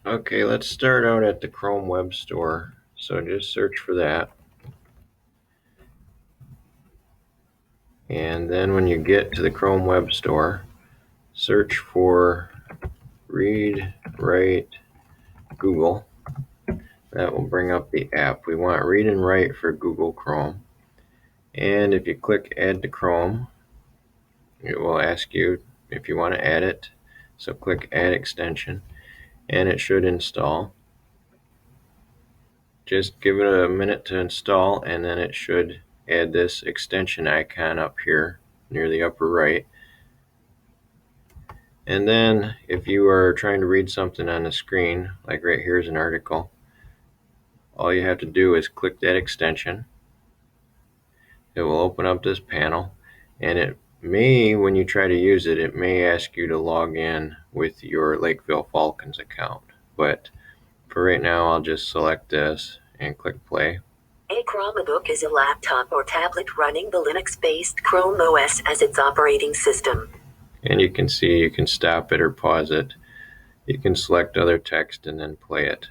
Okay, let's start out at the Chrome Web Store. So just search for that. And then when you get to the Chrome Web Store, search for Read Write Google. That will bring up the app. We want Read and Write for Google Chrome. And if you click Add to Chrome, it will ask you if you want to add it. So click Add Extension, and it should install. Just give it a minute to install, and then it should add this extension icon up here near the upper right. And then if you are trying to read something on the screen, like right here is an article, all you have to do is click that extension. It will open up this panel, and it may, when you try to use it, it may ask you to log in with your Lakeville Falcons account. But for right now, I'll just select this and click play. A Chromebook is a laptop or tablet running the Linux-based Chrome OS as its operating system. And you can see you can stop it or pause it. You can select other text and then play it.